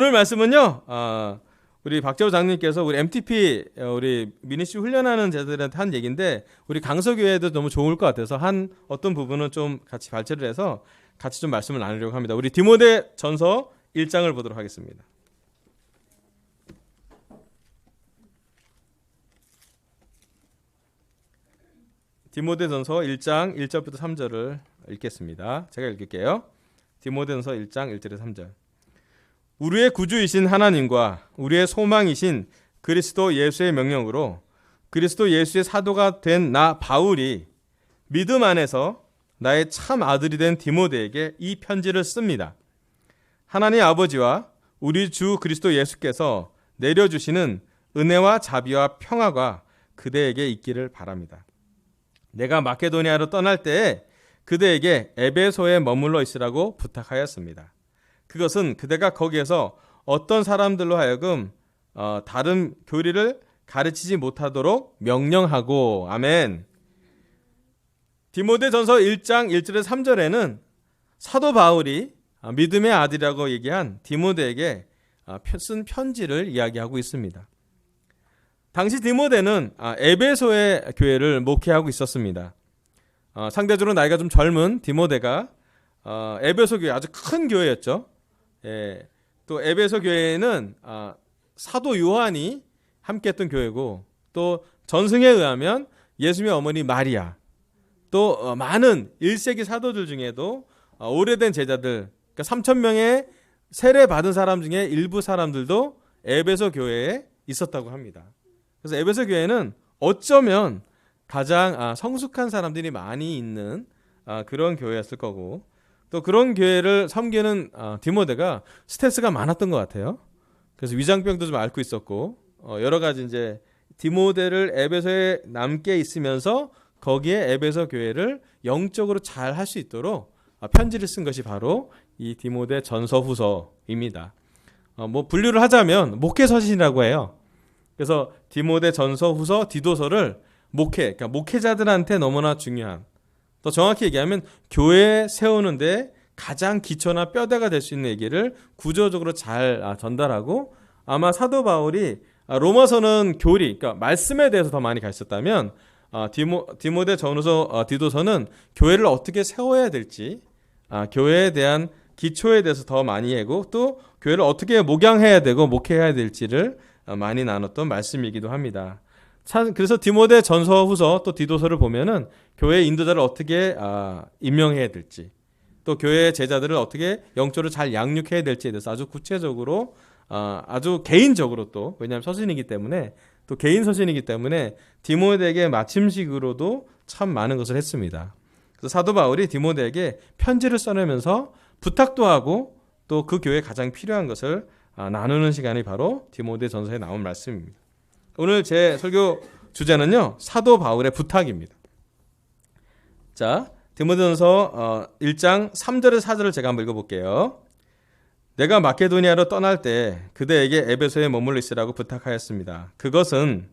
오늘 말씀은요, 우리 박재호 장님께서 우리 MTP 우리 미니스트리 훈련하는 자들한테 한 얘기인데 우리 강서교회도 너무 좋을 것 같아서 한 어떤 부분은 좀 같이 발췌를 해서 같이 좀 말씀을 나누려고 합니다. 우리 디모데 전서 1장을 보도록 하겠습니다. 디모데전서 1장 1절부터 3절을 읽겠습니다. 제가 읽을게요. 디모데전서 1장 1절에서 3절. 우리의 구주이신 하나님과 우리의 소망이신 그리스도 예수의 명령으로 그리스도 예수의 사도가 된 나 바울이 믿음 안에서 나의 참 아들이 된 디모데에게 이 편지를 씁니다. 하나님 아버지와 우리 주 그리스도 예수께서 내려주시는 은혜와 자비와 평화가 그대에게 있기를 바랍니다. 내가 마케도니아로 떠날 때에 그대에게 에베소에 머물러 있으라고 부탁하였습니다. 그것은 그대가 거기에서 어떤 사람들로 하여금 다른 교리를 가르치지 못하도록 명령하고. 아멘. 디모데전서 1장 1절에서 3절에는 사도 바울이 믿음의 아들이라고 얘기한 디모데에게 쓴 편지를 이야기하고 있습니다. 당시 디모데는 에베소의 교회를 목회하고 있었습니다. 상대적으로 나이가 좀 젊은 디모데가 에베소 교회, 아주 큰 교회였죠. 예, 또 에베소 교회는 사도 요한이 함께했던 교회고, 또 전승에 의하면 예수님의 어머니 마리아, 또 많은 1세기 사도들 중에도 오래된 제자들, 그러니까 3,000명의 세례 받은 사람 중에 일부 사람들도 에베소 교회에 있었다고 합니다. 그래서 에베소 교회는 어쩌면 가장 성숙한 사람들이 많이 있는 그런 교회였을 거고, 또 그런 교회를 섬기는 디모데가 스트레스가 많았던 것 같아요. 그래서 위장병도 좀 앓고 있었고, 여러 가지 이제 디모데를 에베소에 남게 있으면서 거기에 에베소 교회를 영적으로 잘 할 수 있도록 편지를 쓴 것이 바로 이 디모데 전서후서입니다. 뭐 분류를 하자면 목회 서신이라고 해요. 그래서 디모데 전서후서 디도서를 그러니까 목회자들한테 너무나 중요한, 더 정확히 얘기하면 교회 세우는데 가장 기초나 뼈대가 될 수 있는 얘기를 구조적으로 잘 전달하고, 아마 사도 바울이 로마서는 교리, 그러니까 말씀에 대해서 더 많이 가르쳤다면 디모데 전후서 디도서는 교회를 어떻게 세워야 될지, 교회에 대한 기초에 대해서 더 많이 하고, 또 교회를 어떻게 목양해야 되고 목회해야 될지를 많이 나눴던 말씀이기도 합니다. 그래서 디모데 전서 후서 또 디도서를 보면은 교회 인도자를 어떻게 임명해야 될지, 또 교회 제자들을 어떻게 영적으로 잘 양육해야 될지에 대해서 아주 구체적으로, 아주 개인적으로, 또 왜냐하면 서신이기 때문에, 또 개인 서신이기 때문에 디모데에게 마침식으로도 참 많은 것을 했습니다. 그래서 사도 바울이 디모데에게 편지를 써내면서 부탁도 하고, 또 그 교회에 가장 필요한 것을 나누는 시간이 바로 디모데 전서에 나온 말씀입니다. 오늘 제 설교 주제는요, 사도 바울의 부탁입니다. 자, 디모데전서 1장 3절에서 4절을 제가 한번 읽어볼게요. 내가 마케도니아로 떠날 때 그대에게 에베소에 머물러 있으라고 부탁하였습니다. 그것은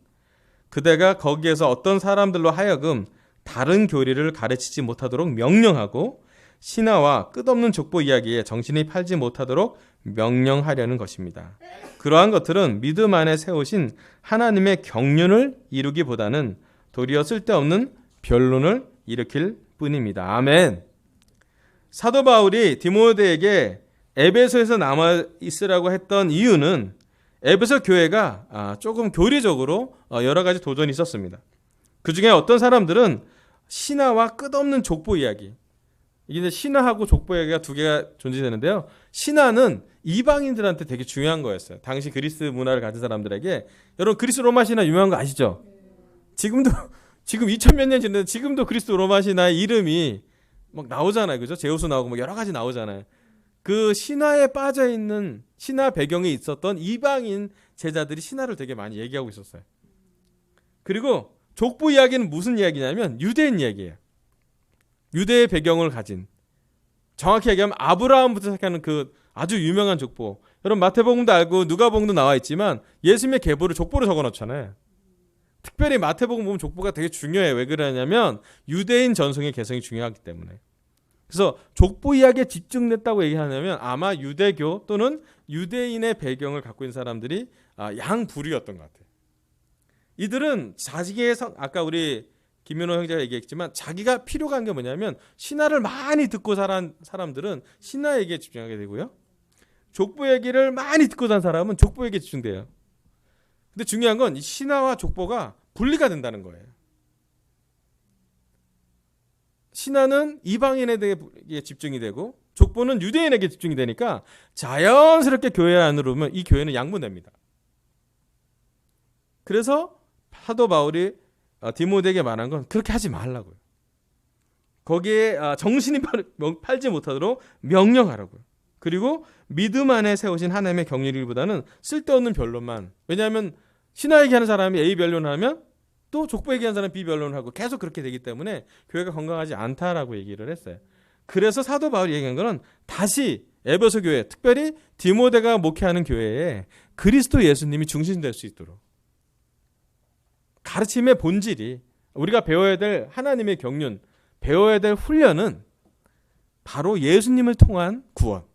그대가 거기에서 어떤 사람들로 하여금 다른 교리를 가르치지 못하도록 명령하고, 신화와 끝없는 족보 이야기에 정신이 팔지 못하도록 명령하려는 것입니다. 그러한 것들은 믿음 안에 세우신 하나님의 경륜을 이루기보다는 도리어 쓸데없는 변론을 일으킬 뿐입니다. 아멘. 사도 바울이 디모데에게 에베소에서 남아 있으라고 했던 이유는 에베소 교회가 조금 교리적으로 여러 가지 도전이 있었습니다. 그 중에 어떤 사람들은 신화와 끝없는 족보 이야기, 이게 신화하고 족보 이야기가 두 개가 존재되는데요. 신화는 이방인들한테 되게 중요한 거였어요. 당시 그리스 문화를 가진 사람들에게. 여러분 그리스 로마 신화 유명한 거 아시죠? 지금 2000몇 년 지났는데 지금도 그리스 로마 신화의 이름이 막 나오잖아요. 그죠? 제우스 나오고 막 여러 가지 나오잖아요. 그 신화에 빠져 있는, 신화 배경에 있었던 이방인 제자들이 신화를 되게 많이 얘기하고 있었어요. 그리고 족보 이야기는 무슨 이야기냐면 유대인 이야기예요. 유대의 배경을 가진, 정확히 얘기하면 아브라함부터 시작하는 그 아주 유명한 족보. 여러분 마태복음도 알고 누가복음도 나와 있지만 예수님의 계보를 족보로 적어놓잖아요. 특별히 마태복음 보면 족보가 되게 중요해요. 왜 그러냐면 유대인 전송의 개성이 중요하기 때문에. 그래서 족보 이야기에 집중됐다고 얘기하냐면 아마 유대교 또는 유대인의 배경을 갖고 있는 사람들이 양부류였던 것 같아요. 이들은 자기의 아까 우리 김윤호 형제가 얘기했지만 자기가 필요가 한 게 뭐냐면 신화를 많이 듣고 자란 사람들은 신화 얘기에 집중하게 되고요. 족보 얘기를 많이 듣고 산 사람은 족보 얘기에 집중돼요. 근데 중요한 건 이 신화와 족보가 분리가 된다는 거예요. 신화는 이방인에게 집중이 되고 족보는 유대인에게 집중이 되니까 자연스럽게 교회 안으로 오면 이 교회는 양분됩니다. 그래서 사도 바울이 디모데에게 말한 건 그렇게 하지 말라고요. 거기에 정신이 팔지 못하도록 명령하라고요. 그리고 믿음 안에 세우신 하나님의 경륜이보다는 쓸데없는 변론만. 왜냐하면 신화 얘기하는 사람이 A 변론하면 또 족보 얘기하는 사람이 B 변론하고 계속 그렇게 되기 때문에 교회가 건강하지 않다라고 얘기를 했어요. 그래서 사도 바울이 얘기한 거는 다시 에베소 교회, 특별히 디모데가 목회하는 교회에 그리스도 예수님이 중심될 수 있도록 가르침의 본질이 우리가 배워야 될 하나님의 경륜, 배워야 될 훈련은 바로 예수님을 통한 구원.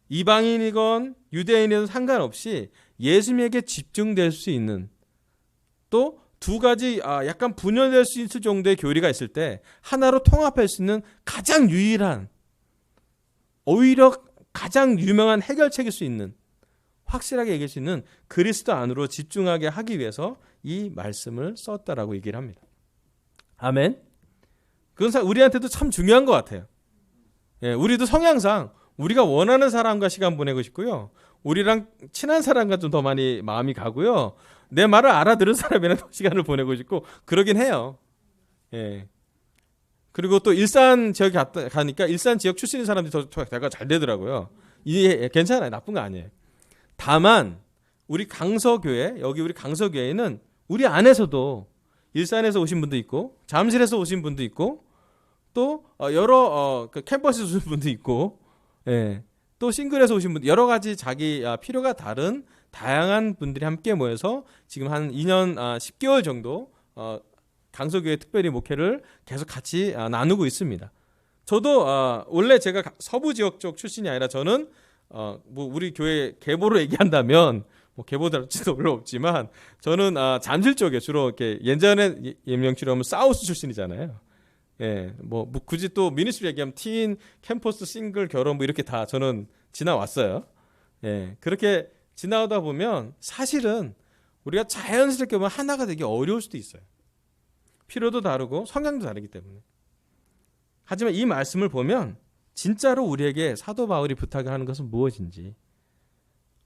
이방인이건 유대인이건 상관없이 예수님에게 집중될 수 있는 또 두 가지 약간 분열될 수 있을 정도의 교리가 있을 때 하나로 통합할 수 있는 가장 유일한 오히려 가장 유명한 해결책일 수 있는 확실하게 얘기할 수 있는 그리스도 안으로 집중하게 하기 위해서 이 말씀을 썼다라고 얘기를 합니다. 아멘. 그건 우리한테도 참 중요한 것 같아요. 예, 우리도 성향상 우리가 원하는 사람과 시간 보내고 싶고요. 우리랑 친한 사람과 좀 더 많이 마음이 가고요. 내 말을 알아들은 사람이랑 더 시간을 보내고 싶고 그러긴 해요. 예. 그리고 또 일산 지역에 가니까 일산 지역 출신인 사람들이 더 대화가 잘 되더라고요. 이게 괜찮아요. 나쁜 거 아니에요. 다만 우리 강서교회, 여기 우리 강서교회는 우리 안에서도 일산에서 오신 분도 있고 잠실에서 오신 분도 있고 또 여러 캠퍼스에서 오신 분도 있고 예. 또 싱글에서 오신 분들 여러 가지 자기 필요가 다른 다양한 분들이 함께 모여서 지금 한 2년 10개월 정도 강서교회 특별히 목회를 계속 같이 나누고 있습니다. 저도 원래 제가 서부 지역 쪽 출신이 아니라 저는 뭐 우리 교회 계보로 얘기한다면 뭐 계보다지도 별로 없지만 저는 잠실 쪽에 주로 이렇게 예전에 예명치로 하면 사우스 출신이잖아요. 예, 뭐 굳이 또 미니스트리 얘기하면 틴, 캠퍼스, 싱글, 결혼 뭐 이렇게 다 저는 지나왔어요. 예, 그렇게 지나오다 보면 사실은 우리가 자연스럽게 보면 하나가 되기 어려울 수도 있어요. 필요도 다르고 성향도 다르기 때문에. 하지만 이 말씀을 보면 진짜로 우리에게 사도 바울이 부탁을 하는 것은 무엇인지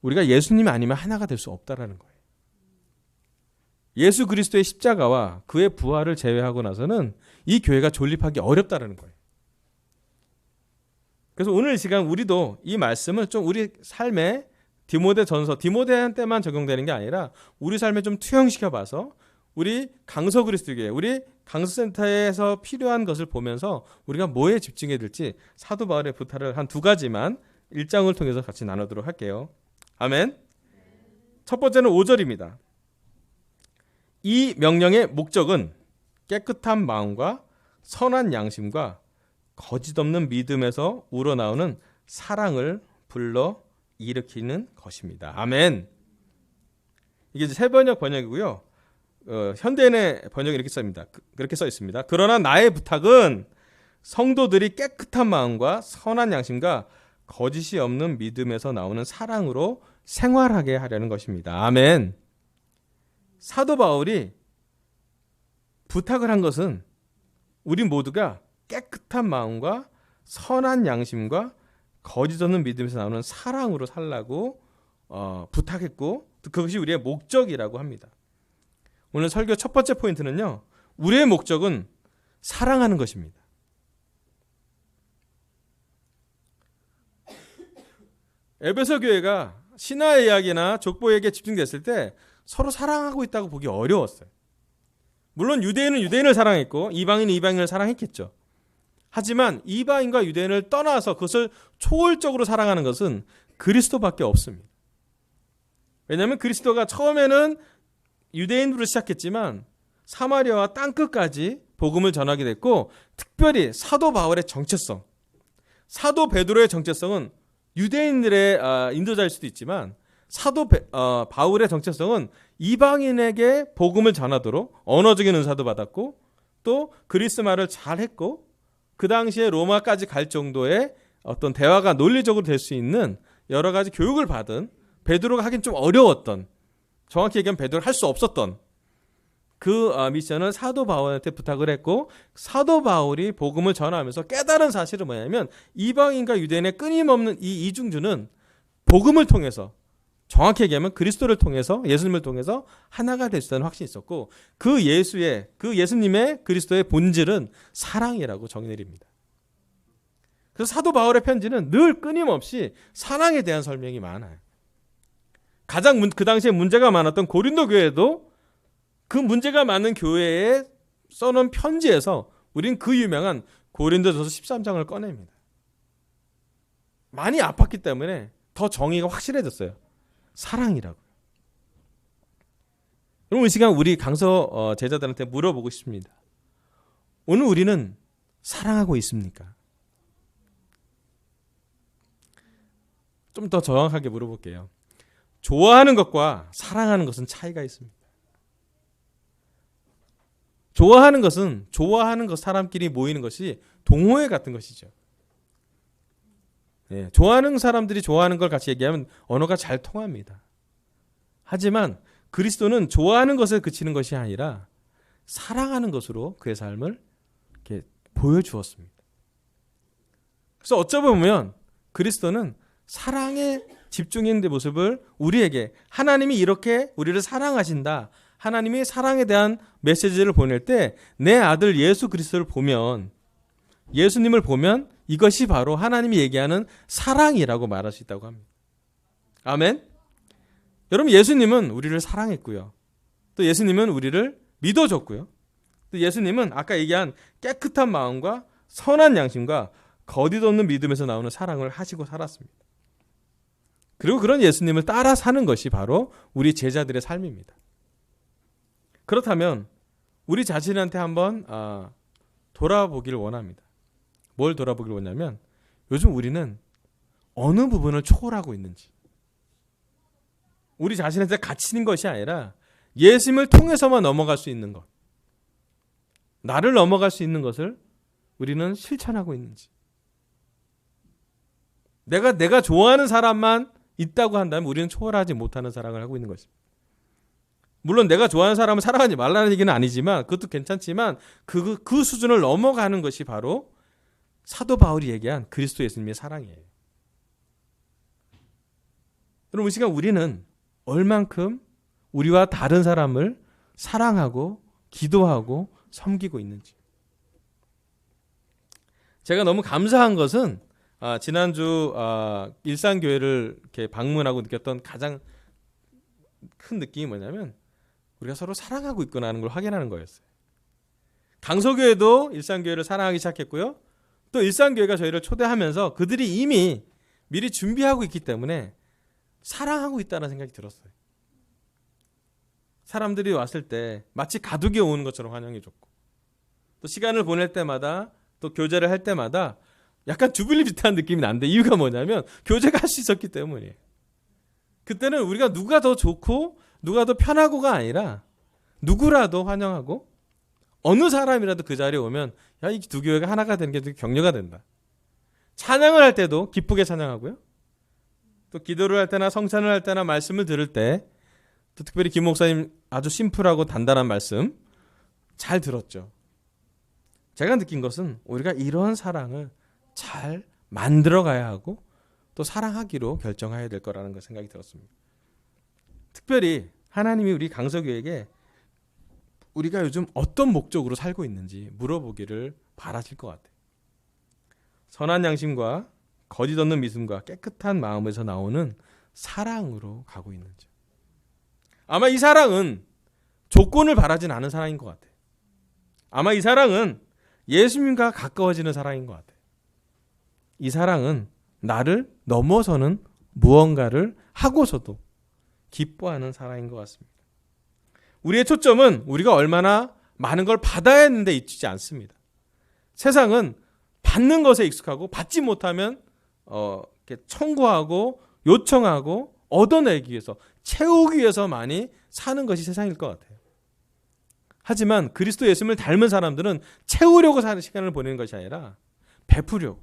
우리가 예수님 아니면 하나가 될 수 없다라는 거예요. 예수 그리스도의 십자가와 그의 부활을 제외하고 나서는 이 교회가 존립하기 어렵다라는 거예요. 그래서 오늘 이 시간 우리도 이 말씀을 좀 우리 삶에 디모데 전서, 디모데한테만 적용되는 게 아니라 우리 삶에 좀 투영시켜 봐서 우리 강서 그리스도교회, 우리 강서센터에서 필요한 것을 보면서 우리가 뭐에 집중해야 될지 사도 바울의 부탁을 한 두 가지만 1장을 통해서 같이 나누도록 할게요. 아멘. 첫 번째는 5절입니다. 이 명령의 목적은 깨끗한 마음과 선한 양심과 거짓 없는 믿음에서 우러나오는 사랑을 불러 일으키는 것입니다. 아멘. 이게 세번역 번역이고요. 현대인의 번역이 이렇게 써입니다. 그렇게 써 있습니다. 그러나 나의 부탁은 성도들이 깨끗한 마음과 선한 양심과 거짓이 없는 믿음에서 나오는 사랑으로 생활하게 하려는 것입니다. 아멘. 사도 바울이 부탁을 한 것은 우리 모두가 깨끗한 마음과 선한 양심과 거짓 없는 믿음에서 나오는 사랑으로 살라고 부탁했고 그것이 우리의 목적이라고 합니다. 오늘 설교 첫 번째 포인트는요. 우리의 목적은 사랑하는 것입니다. 에베소 교회가 신화의 이야기나 족보에게 집중됐을 때 서로 사랑하고 있다고 보기 어려웠어요. 물론 유대인은 유대인을 사랑했고 이방인은 이방인을 사랑했겠죠. 하지만 이방인과 유대인을 떠나서 그것을 초월적으로 사랑하는 것은 그리스도밖에 없습니다. 왜냐하면 그리스도가 처음에는 유대인으로 시작했지만 사마리아와 땅끝까지 복음을 전하게 됐고 특별히 사도 바울의 정체성, 사도 베드로의 정체성은 유대인들의 인도자일 수도 있지만 사도 바울의 정체성은 이방인에게 복음을 전하도록 언어적인 은사도 받았고 또 그리스 말을 잘했고 그 당시에 로마까지 갈 정도의 어떤 대화가 논리적으로 될 수 있는 여러 가지 교육을 받은, 베드로가 하긴 좀 어려웠던, 정확히 얘기하면 베드로가 할 수 없었던 그 미션을 사도 바울한테 부탁을 했고, 사도 바울이 복음을 전하면서 깨달은 사실은 뭐냐면 이방인과 유대인의 끊임없는 이 이중주는 복음을 통해서, 정확히 얘기하면 그리스도를 통해서, 예수님을 통해서 하나가 될 수 있다는 확신이 있었고, 그 예수님의 그리스도의 본질은 사랑이라고 정의 내립니다. 그래서 사도 바울의 편지는 늘 끊임없이 사랑에 대한 설명이 많아요. 가장 그 당시에 문제가 많았던 고린도 교회도 그 문제가 많은 교회에 써놓은 편지에서 우린 그 유명한 고린도전서 13장을 꺼냅니다. 많이 아팠기 때문에 더 정의가 확실해졌어요. 사랑이라고. 그럼 이 시간 우리 강서 제자들한테 물어보고 싶습니다. 오늘 우리는 사랑하고 있습니까? 좀 더 정확하게 물어볼게요. 좋아하는 것과 사랑하는 것은 차이가 있습니다. 좋아하는 것은 좋아하는 것, 사람끼리 모이는 것이 동호회 같은 것이죠. 예, 좋아하는 사람들이 좋아하는 걸 같이 얘기하면 언어가 잘 통합니다. 하지만 그리스도는 좋아하는 것에 그치는 것이 아니라 사랑하는 것으로 그의 삶을 이렇게 보여주었습니다. 그래서 어쩌면 그리스도는 사랑에 집중인 모습을 우리에게, 하나님이 이렇게 우리를 사랑하신다, 하나님이 사랑에 대한 메시지를 보낼 때 내 아들 예수 그리스도를 보면, 예수님을 보면 이것이 바로 하나님이 얘기하는 사랑이라고 말할 수 있다고 합니다. 아멘. 여러분, 예수님은 우리를 사랑했고요. 또 예수님은 우리를 믿어줬고요. 또 예수님은 아까 얘기한 깨끗한 마음과 선한 양심과 거짓 없는 믿음에서 나오는 사랑을 하시고 살았습니다. 그리고 그런 예수님을 따라 사는 것이 바로 우리 제자들의 삶입니다. 그렇다면 우리 자신한테 한번 돌아보기를 원합니다. 뭘 돌아보기를 원하냐면 요즘 우리는 어느 부분을 초월하고 있는지, 우리 자신한테 갇히는 것이 아니라 예수님을 통해서만 넘어갈 수 있는 것, 나를 넘어갈 수 있는 것을 우리는 실천하고 있는지, 내가 좋아하는 사람만 있다고 한다면 우리는 초월하지 못하는 사랑을 하고 있는 것입니다. 물론 내가 좋아하는 사람을 사랑하지 말라는 얘기는 아니지만, 그것도 괜찮지만 그 수준을 넘어가는 것이 바로 사도 바울이 얘기한 그리스도 예수님의 사랑이에요. 여러분, 이 시간 우리는 얼만큼 우리와 다른 사람을 사랑하고 기도하고 섬기고 있는지. 제가 너무 감사한 것은 지난주 일산교회를 이렇게 방문하고 느꼈던 가장 큰 느낌이 뭐냐면 우리가 서로 사랑하고 있구나 하는 걸 확인하는 거였어요. 강서교회도 일산교회를 사랑하기 시작했고요. 또 일산교회가 저희를 초대하면서 그들이 이미 미리 준비하고 있기 때문에 사랑하고 있다는 생각이 들었어요. 사람들이 왔을 때 마치 가족이 오는 것처럼 환영해줬고, 또 시간을 보낼 때마다, 또 교제를 할 때마다 약간 주빌리 비슷한 느낌이 난데, 이유가 뭐냐면 교제가 할 수 있었기 때문이에요. 그때는 우리가 누가 더 좋고 누가 더 편하고가 아니라 누구라도 환영하고, 어느 사람이라도 그 자리에 오면 야, 이 두 교회가 하나가 되는 게 되게 격려가 된다. 찬양을 할 때도 기쁘게 찬양하고요. 또 기도를 할 때나 성찬을 할 때나 말씀을 들을 때, 또 특별히 김 목사님 아주 심플하고 단단한 말씀 잘 들었죠. 제가 느낀 것은 우리가 이런 사랑을 잘 만들어 가야 하고 또 사랑하기로 결정해야 될 거라는 생각이 들었습니다. 특별히 하나님이 우리 강서교회에게 우리가 요즘 어떤 목적으로 살고 있는지 물어보기를 바라실 것 같아요. 선한 양심과 거짓 없는 믿음과 깨끗한 마음에서 나오는 사랑으로 가고 있는지. 아마 이 사랑은 조건을 바라진 않은 사랑인 것 같아요. 아마 이 사랑은 예수님과 가까워지는 사랑인 것 같아요. 이 사랑은 나를 넘어서는 무언가를 하고서도 기뻐하는 사랑인 것 같습니다. 우리의 초점은 우리가 얼마나 많은 걸 받아야 하는데 있지 않습니다. 세상은 받는 것에 익숙하고 받지 못하면 이렇게 청구하고 요청하고 얻어내기 위해서, 채우기 위해서 많이 사는 것이 세상일 것 같아요. 하지만 그리스도 예수님을 닮은 사람들은 채우려고 사는 시간을 보내는 것이 아니라 베푸려고.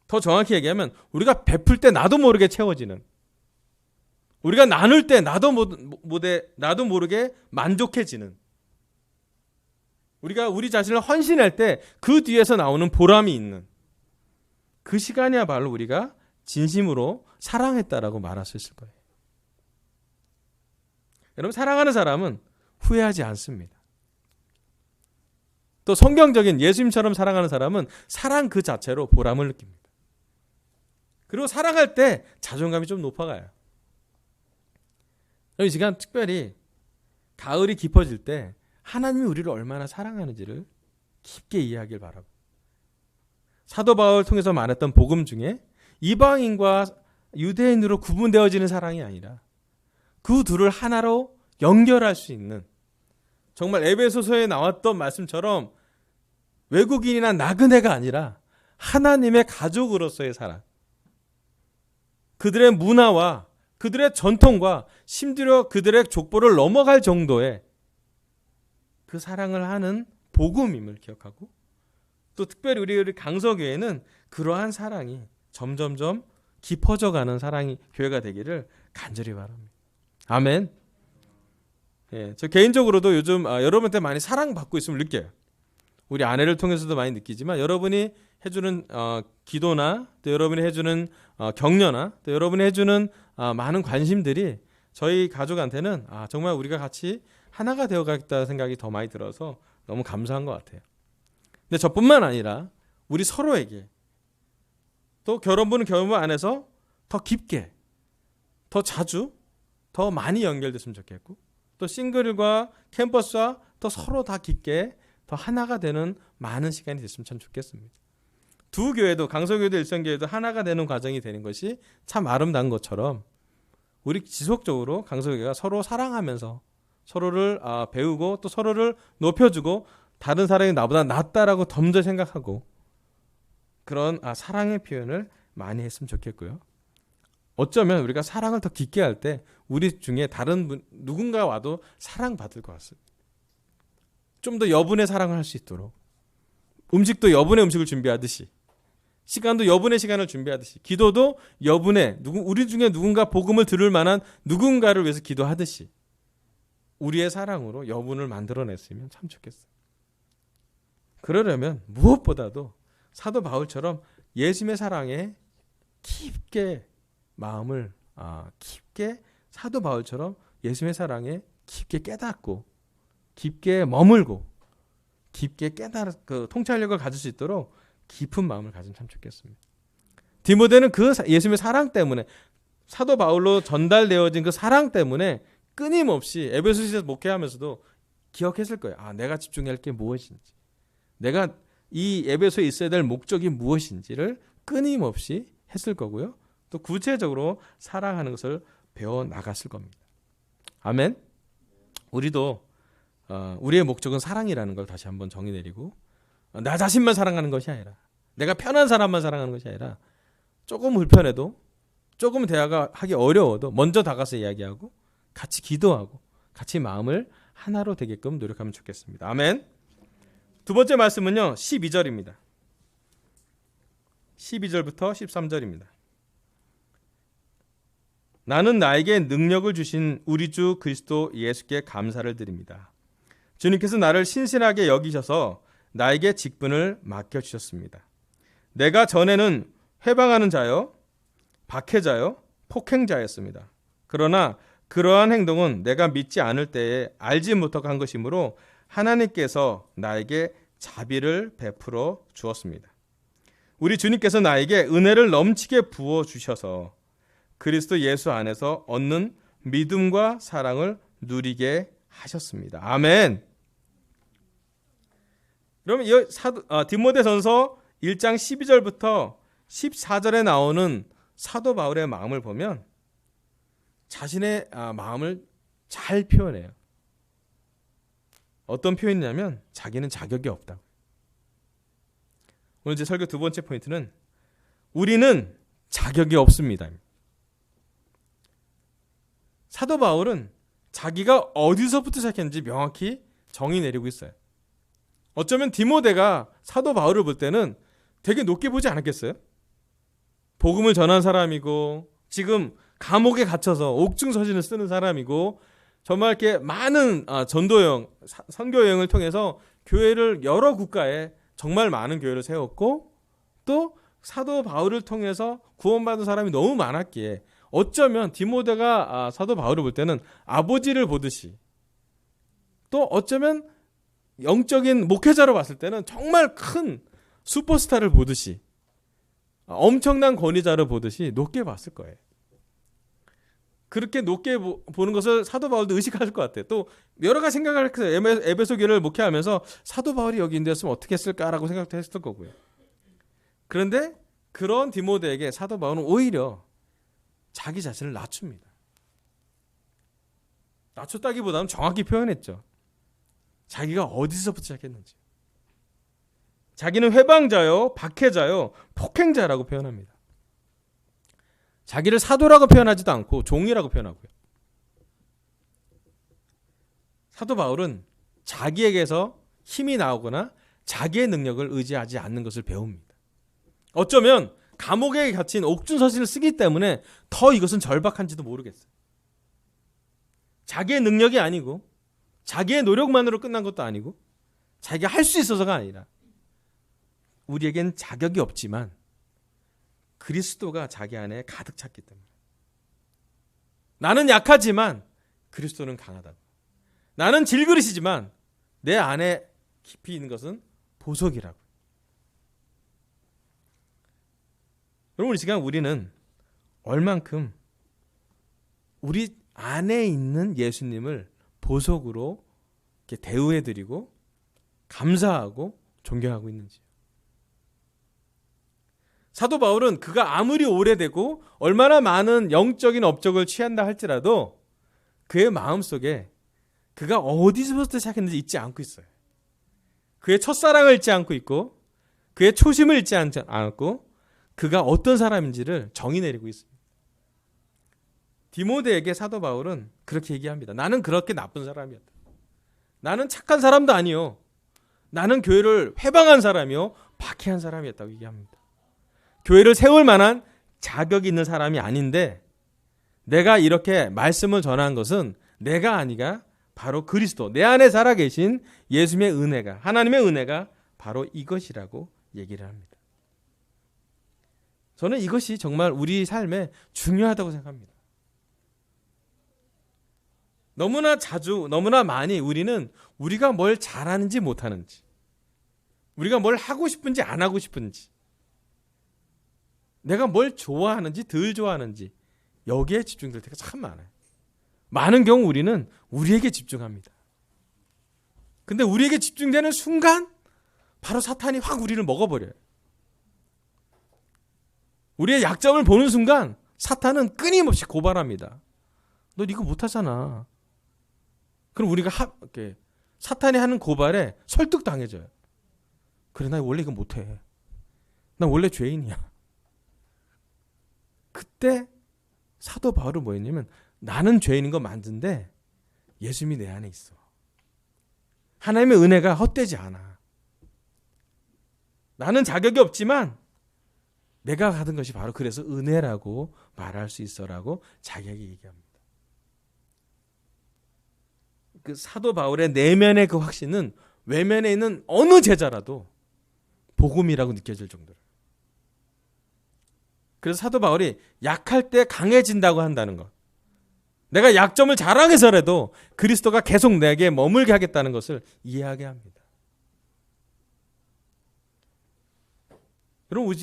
더 정확히 얘기하면 우리가 베풀 때 나도 모르게 채워지는, 우리가 나눌 때 나도 모르게 만족해지는, 우리가 우리 자신을 헌신할 때 그 뒤에서 나오는 보람이 있는 그 시간이야말로 우리가 진심으로 사랑했다라고 말할 수 있을 거예요. 여러분, 사랑하는 사람은 후회하지 않습니다. 또 성경적인 예수님처럼 사랑하는 사람은 사랑 그 자체로 보람을 느낍니다. 그리고 사랑할 때 자존감이 좀 높아가요. 이 시간 특별히 가을이 깊어질 때 하나님이 우리를 얼마나 사랑하는지를 깊게 이해하길 바라고, 사도 바울을 통해서 말했던 복음 중에 이방인과 유대인으로 구분되어지는 사랑이 아니라 그 둘을 하나로 연결할 수 있는, 정말 에베소서에 나왔던 말씀처럼 외국인이나 나그네가 아니라 하나님의 가족으로서의 사랑, 그들의 문화와 그들의 전통과 심지어 그들의 족보를 넘어갈 정도의 그 사랑을 하는 복음임을 기억하고, 또 특별히 우리 강서교회는 그러한 사랑이 점점점 깊어져가는 사랑이 교회가 되기를 간절히 바랍니다. 아멘. 예, 저 개인적으로도 요즘 여러분한테 많이 사랑받고 있음을 느껴요. 우리 아내를 통해서도 많이 느끼지만 여러분이 해주는 기도나 또 여러분이 해주는 격려나 또 여러분이 해주는 많은 관심들이 저희 가족한테는 정말 우리가 같이 하나가 되어가겠다는 생각이 더 많이 들어서 너무 감사한 것 같아요. 근데 저뿐만 아니라 우리 서로에게, 또 결혼부는 결혼부 안에서 더 깊게, 더 자주, 더 많이 연결됐으면 좋겠고, 또 싱글과 캠퍼스와 더 서로 다 깊게 더 하나가 되는 많은 시간이 됐으면 참 좋겠습니다. 두 교회도, 강서교회도 일성교회도 하나가 되는 과정이 되는 것이 참 아름다운 것처럼 우리 지속적으로 강서교회가 서로 사랑하면서 서로를 배우고 또 서로를 높여주고 다른 사람이 나보다 낫다라고 덤져 생각하고 그런 사랑의 표현을 많이 했으면 좋겠고요. 어쩌면 우리가 사랑을 더 깊게 할 때 우리 중에 다른 누군가 와도 사랑받을 것 같습니다. 좀 더 여분의 사랑을 할 수 있도록, 음식도 여분의 음식을 준비하듯이, 시간도 여분의 시간을 준비하듯이, 기도도 여분의 우리 중에 누군가 복음을 들을 만한 누군가를 위해서 기도하듯이 우리의 사랑으로 여분을 만들어냈으면 참 좋겠어요. 그러려면 무엇보다도 사도 바울처럼 예수님의 사랑에 깊게 마음을 깊게, 사도 바울처럼 예수님의 사랑에 깊게 깨닫고 깊게 머물고 깊게 그 통찰력을 가질 수 있도록 깊은 마음을 가지면 참 좋겠습니다. 디모데는 그 예수님의 사랑 때문에, 사도 바울로 전달되어진 그 사랑 때문에 끊임없이 에베소서에서 목회하면서도 기억했을 거예요. 내가 집중해야 할 게 무엇인지, 내가 이 에베소에 있어야 될 목적이 무엇인지를 끊임없이 했을 거고요. 또 구체적으로 사랑하는 것을 배워 나갔을 겁니다. 아멘. 우리도 우리의 목적은 사랑이라는 걸 다시 한번 정의 내리고, 나 자신만 사랑하는 것이 아니라, 내가 편한 사람만 사랑하는 것이 아니라, 조금 불편해도, 조금 대화가 하기 어려워도 먼저 다가서 이야기하고 같이 기도하고 같이 마음을 하나로 되게끔 노력하면 좋겠습니다. 아멘. 두 번째 말씀은요, 12절입니다. 12절부터 13절입니다. 나는 나에게 능력을 주신 우리 주 그리스도 예수께 감사를 드립니다. 주님께서 나를 신실하게 여기셔서 나에게 직분을 맡겨주셨습니다. 내가 전에는 회방하는 자요, 박해자요, 폭행자였습니다. 그러나 그러한 행동은 내가 믿지 않을 때에 알지 못하고 한 것이므로 하나님께서 나에게 자비를 베풀어 주었습니다. 우리 주님께서 나에게 은혜를 넘치게 부어주셔서 그리스도 예수 안에서 얻는 믿음과 사랑을 누리게 하셨습니다. 아멘. 그러면 이 디모데전서 1장 12절부터 14절에 나오는 사도 바울의 마음을 보면 자신의 마음을 잘 표현해요. 어떤 표현이냐면 자기는 자격이 없다고. 오늘 제 설교 두 번째 포인트는 우리는 자격이 없습니다. 사도 바울은 자기가 어디서부터 시작했는지 명확히 정의 내리고 있어요. 어쩌면 디모데가 사도 바울을 볼 때는 되게 높게 보지 않았겠어요? 복음을 전한 사람이고 지금 감옥에 갇혀서 옥중서신을 쓰는 사람이고 정말 이렇게 많은 전도여행, 선교여행을 통해서 교회를 여러 국가에 정말 많은 교회를 세웠고 또 사도 바울을 통해서 구원받은 사람이 너무 많았기에 어쩌면 디모데가 사도 바울을 볼 때는 아버지를 보듯이 또 어쩌면 영적인 목회자로 봤을 때는 정말 큰 슈퍼스타를 보듯이 엄청난 권위자를 보듯이 높게 봤을 거예요. 그렇게 높게 보는 것을 사도 바울도 의식할 것 같아요. 또 여러 가지 생각을 했어요. 에베소 교회를 목회하면서 사도 바울이 여기 있는데였으면 어떻게 했을까라고 생각도 했을 거고요. 그런데 그런 디모데에게 사도 바울은 오히려 자기 자신을 낮춥니다. 낮췄다기보다는 정확히 표현했죠. 자기가 어디서부터 시작했는지. 자기는 회방자요, 박해자요, 폭행자라고 표현합니다. 자기를 사도라고 표현하지도 않고 종이라고 표현하고요. 사도 바울은 자기에게서 힘이 나오거나 자기의 능력을 의지하지 않는 것을 배웁니다. 어쩌면 감옥에 갇힌 옥중서신을 쓰기 때문에 더 이것은 절박한지도 모르겠어요. 자기의 능력이 아니고 자기의 노력만으로 끝난 것도 아니고 자기가 할 수 있어서가 아니라 우리에겐 자격이 없지만 그리스도가 자기 안에 가득 찼기 때문에 나는 약하지만 그리스도는 강하다고. 나는 질그릇이지만 내 안에 깊이 있는 것은 보석이라고. 여러분 이 시간 우리는 얼만큼 우리 안에 있는 예수님을 보석으로 이렇게 대우해드리고 감사하고 존경하고 있는지. 사도 바울은 그가 아무리 오래되고 얼마나 많은 영적인 업적을 취한다 할지라도 그의 마음속에 그가 어디서부터 시작했는지 잊지 않고 있어요. 그의 첫사랑을 잊지 않고 있고 그의 초심을 잊지 않고 그가 어떤 사람인지를 정의 내리고 있습니다. 디모데에게 사도 바울은 그렇게 얘기합니다. 나는 그렇게 나쁜 사람이었다. 나는 착한 사람도 아니요. 나는 교회를 회방한 사람이요. 박해한 사람이었다고 얘기합니다. 교회를 세울 만한 자격이 있는 사람이 아닌데 내가 이렇게 말씀을 전한 것은 내가 아니라 바로 그리스도, 내 안에 살아계신 예수님의 은혜가, 하나님의 은혜가 바로 이것이라고 얘기를 합니다. 저는 이것이 정말 우리 삶에 중요하다고 생각합니다. 너무나 자주, 너무나 많이 우리는 우리가 뭘 잘하는지 못하는지, 우리가 뭘 하고 싶은지 안 하고 싶은지, 내가 뭘 좋아하는지 덜 좋아하는지 여기에 집중될 때가 참 많아요. 많은 경우 우리는 우리에게 집중합니다. 근데 우리에게 집중되는 순간 바로 사탄이 확 우리를 먹어버려요. 우리의 약점을 보는 순간 사탄은 끊임없이 고발합니다. 너 이거 못하잖아. 그럼 우리가 사탄이 하는 고발에 설득당해져요. 그래 나 원래 이거 못해. 나 원래 죄인이야. 그때 사도 바울은 뭐였냐면 나는 죄인인 거 맞는데 예수님이 내 안에 있어. 하나님의 은혜가 헛되지 않아. 나는 자격이 없지만 내가 받은 것이 바로 그래서 은혜라고 말할 수 있어라고 자기에게 얘기합니다. 그 사도 바울의 내면의 그 확신은 외면에 있는 어느 제자라도 복음이라고 느껴질 정도로. 그래서 사도 바울이 약할 때 강해진다고 한다는 것. 내가 약점을 자랑해서라도 그리스도가 계속 내게 머물게 하겠다는 것을 이해하게 합니다. 여러분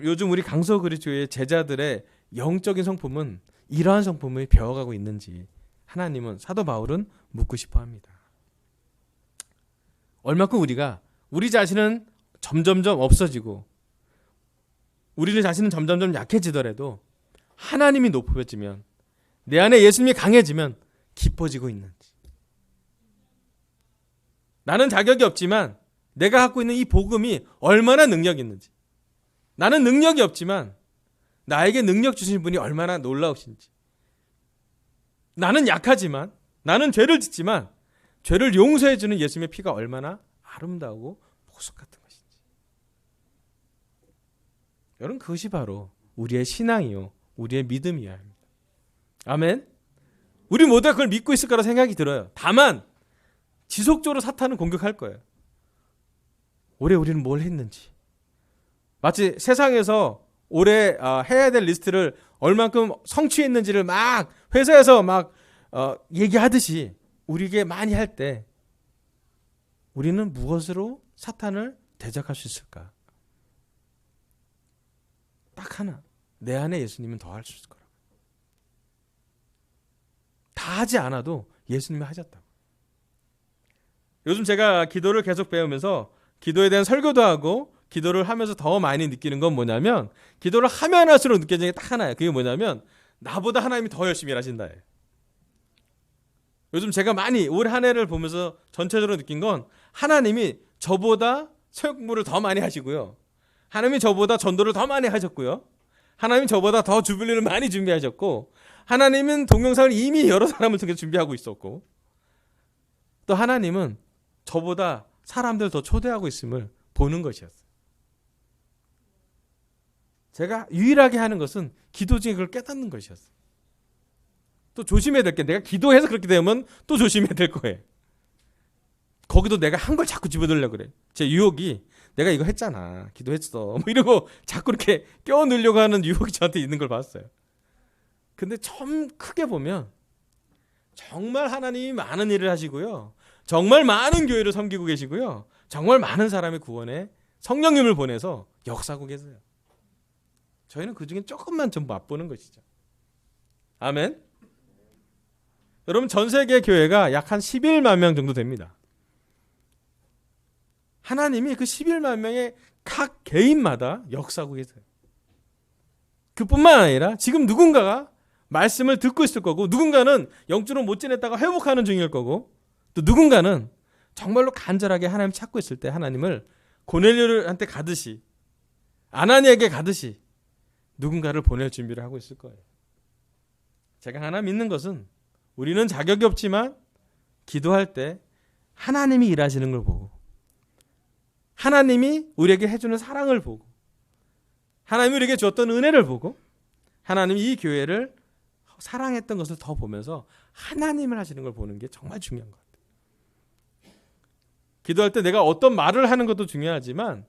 요즘 우리 강서그리스도의 제자들의 영적인 성품은 이러한 성품을 배워가고 있는지 하나님은 사도 바울은 묻고 싶어 합니다. 얼마큼 우리가 우리 자신은 점점점 없어지고 우리 자신은 점점점 약해지더라도 하나님이 높아지면 내 안에 예수님이 강해지면 깊어지고 있는지. 나는 자격이 없지만 내가 갖고 있는 이 복음이 얼마나 능력이 있는지. 나는 능력이 없지만 나에게 능력 주신 분이 얼마나 놀라우신지. 나는 약하지만, 나는 죄를 짓지만 죄를 용서해 주는 예수님의 피가 얼마나 아름다우고 보석 같은 것인지. 여러분, 그것이 바로 우리의 신앙이요, 우리의 믿음이어야 합니다. 아멘. 우리 모두가 그걸 믿고 있을 거라 생각이 들어요. 다만 지속적으로 사탄은 공격할 거예요. 올해 우리는 뭘 했는지, 마치 세상에서 올해 해야 될 리스트를 얼만큼 성취했는지를 막 회사에서 막 얘기하듯이 우리에게 많이 할 때 우리는 무엇으로 사탄을 대적할 수 있을까? 딱 하나, 내 안에 예수님은 더 할 수 있을 거라고. 다 하지 않아도 예수님이 하셨다고. 요즘 제가 기도를 계속 배우면서 기도에 대한 설교도 하고 기도를 하면서 더 많이 느끼는 건 뭐냐면, 기도를 하면 할수록 느껴지는 게 딱 하나예요. 그게 뭐냐면 나보다 하나님이 더 열심히 일하신다. 요즘 제가 많이 올 한 해를 보면서 전체적으로 느낀 건, 하나님이 저보다 사역물을 더 많이 하시고요, 하나님이 저보다 전도를 더 많이 하셨고요, 하나님이 저보다 더 주빌리를 많이 준비하셨고, 하나님은 동영상을 이미 여러 사람을 통해 준비하고 있었고, 또 하나님은 저보다 사람들 더 초대하고 있음을 보는 것이었어요. 제가 유일하게 하는 것은 기도 중에 그걸 깨닫는 것이었어요. 또 조심해야 될 게, 내가 기도해서 그렇게 되면 또 조심해야 될 거예요. 거기도 내가 한 걸 자꾸 집어넣으려고 그래. 제 유혹이, 내가 이거 했잖아, 기도했어, 뭐 이러고 자꾸 이렇게 껴 넣으려고 하는 유혹이 저한테 있는 걸 봤어요. 근데 좀 크게 보면 정말 하나님이 많은 일을 하시고요, 정말 많은 교회를 섬기고 계시고요, 정말 많은 사람의 구원에 성령님을 보내서 역사하고 계세요. 저희는 그 중에 조금만 좀 맛보는 것이죠. 아멘. 여러분, 전 세계 교회가 약 한 11만 명 정도 됩니다. 하나님이 그 11만 명의 각 개인마다 역사하고 계세요. 그뿐만 아니라 지금 누군가가 말씀을 듣고 있을 거고, 누군가는 영적으로 못 지냈다가 회복하는 중일 거고, 또 누군가는 정말로 간절하게 하나님 찾고 있을 때 하나님을 고넬료한테 가듯이, 아나니에게 가듯이 누군가를 보낼 준비를 하고 있을 거예요. 제가 하나 믿는 것은, 우리는 자격이 없지만 기도할 때 하나님이 일하시는 걸 보고, 하나님이 우리에게 해주는 사랑을 보고, 하나님이 우리에게 주었던 은혜를 보고, 하나님이 이 교회를 사랑했던 것을 더 보면서 하나님을 하시는 걸 보는 게 정말 중요한 것 같아요. 기도할 때 내가 어떤 말을 하는 것도 중요하지만,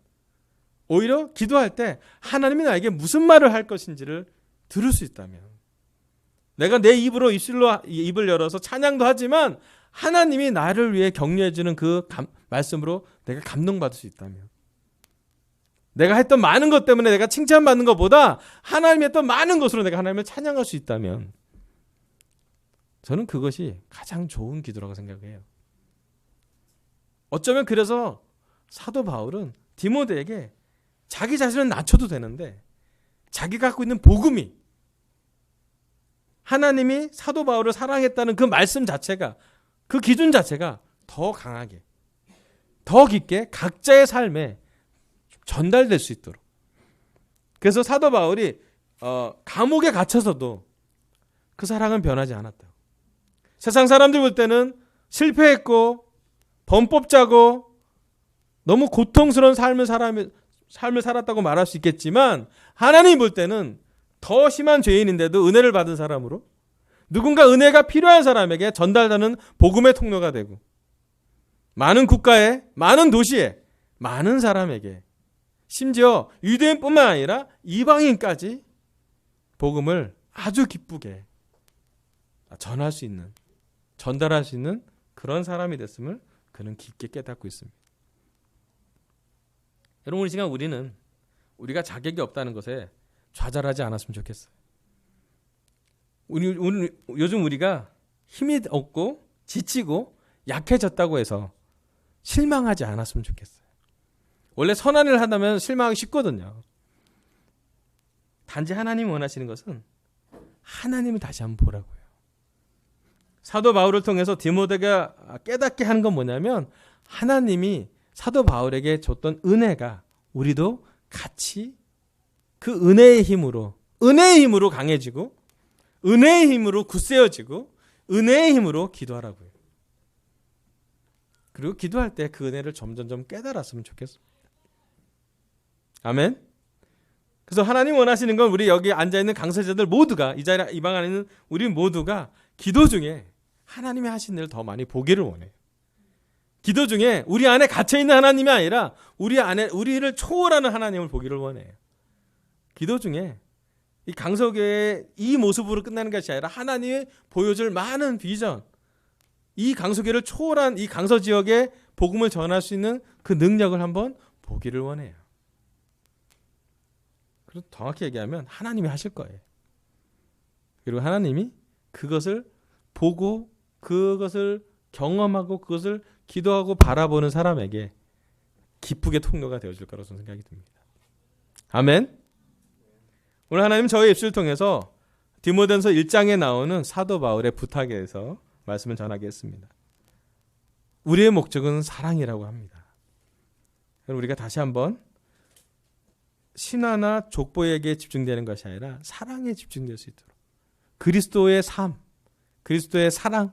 오히려 기도할 때 하나님이 나에게 무슨 말을 할 것인지를 들을 수 있다면, 내가 내 입으로 입을 열어서 찬양도 하지만 하나님이 나를 위해 격려해 주는 그 말씀으로 내가 감동받을 수 있다면, 내가 했던 많은 것 때문에 내가 칭찬받는 것보다 하나님이 했던 많은 것으로 내가 하나님을 찬양할 수 있다면, 저는 그것이 가장 좋은 기도라고 생각해요. 어쩌면 그래서 사도 바울은 디모데에게 자기 자신을 낮춰도 되는데, 자기가 갖고 있는 복음이, 하나님이 사도 바울을 사랑했다는 그 말씀 자체가, 그 기준 자체가 더 강하게, 더 깊게 각자의 삶에 전달될 수 있도록. 그래서 사도 바울이 감옥에 갇혀서도 그 사랑은 변하지 않았다. 세상 사람들 볼 때는 실패했고 범법 짜고 너무 고통스러운 삶을 살았다고 말할 수 있겠지만, 하나님 볼 때는 더 심한 죄인인데도 은혜를 받은 사람으로, 누군가 은혜가 필요한 사람에게 전달되는 복음의 통로가 되고, 많은 국가에, 많은 도시에, 많은 사람에게, 심지어 유대인뿐만 아니라 이방인까지 복음을 아주 기쁘게 전할 수 있는, 전달할 수 있는 그런 사람이 됐음을 그는 깊게 깨닫고 있습니다. 여러분, 이 시간 우리가 자격이 없다는 것에 좌절하지 않았으면 좋겠어요. 요즘 우리가 힘이 없고 지치고 약해졌다고 해서 실망하지 않았으면 좋겠어요. 원래 선한 일을 한다면 실망하기 쉽거든요. 단지 하나님이 원하시는 것은 하나님을 다시 한번 보라고요. 사도 바울을 통해서 디모데가 깨닫게 하는 건 뭐냐면, 하나님이 사도 바울에게 줬던 은혜가 우리도 같이 그 은혜의 힘으로 강해지고 은혜의 힘으로 굳세어지고 은혜의 힘으로 기도하라고요. 그리고 기도할 때 그 은혜를 점점점 깨달았으면 좋겠습니다. 아멘. 그래서 하나님 원하시는 건 우리 여기 앉아있는 강사자들 모두가 이 방 안에 있는 우리 모두가 기도 중에 하나님이 하신 일을 더 많이 보기를 원해요. 기도 중에 우리 안에 갇혀있는 하나님이 아니라 우리를 초월하는 하나님을 보기를 원해요. 기도 중에 이 강석교회의 이 모습으로 끝나는 것이 아니라 하나님이 보여줄 많은 비전, 이 강석교회를 초월한 이 강서 지역에 복음을 전할 수 있는 그 능력을 한번 보기를 원해요. 그리고 정확히 얘기하면 하나님이 하실 거예요. 그리고 하나님이 그것을 보고 그것을 경험하고 그것을 기도하고 바라보는 사람에게 기쁘게 통로가 되어줄 거라고 생각이 듭니다. 아멘. 오늘 하나님 저의 입술을 통해서 디모데전서 1장에 나오는 사도 바울의 부탁에 대해서 말씀을 전하겠습니다. 우리의 목적은 사랑이라고 합니다. 우리가 다시 한번 신화나 족보에게 집중되는 것이 아니라 사랑에 집중될 수 있도록 그리스도의 삶, 그리스도의 사랑,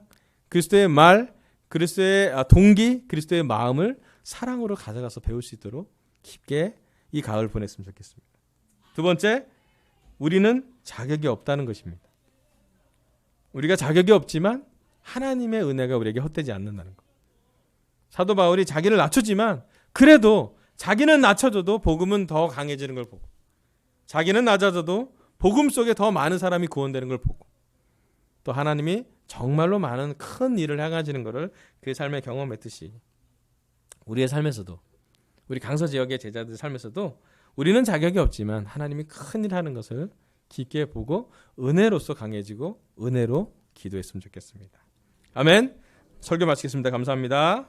그리스도의 말, 그리스도의 동기, 그리스도의 마음을 사랑으로 가져가서 배울 수 있도록 깊게 이 가을 보냈으면 좋겠습니다. 두 번째, 우리는 자격이 없다는 것입니다. 우리가 자격이 없지만 하나님의 은혜가 우리에게 헛되지 않는다는 것. 사도 바울이 자기를 낮추지만 그래도 자기는 낮춰져도 복음은 더 강해지는 걸 보고 자기는 낮아져도 복음 속에 더 많은 사람이 구원되는 걸 보고 또 하나님이 정말로 많은 큰 일을 행하시는 것을 그의 삶에 경험했듯이 우리의 삶에서도 우리 강서 지역의 제자들 삶에서도 우리는 자격이 없지만 하나님이 큰 일 하는 것을 깊게 보고 은혜로서 강해지고 은혜로 기도했으면 좋겠습니다. 아멘. 설교 마치겠습니다. 감사합니다.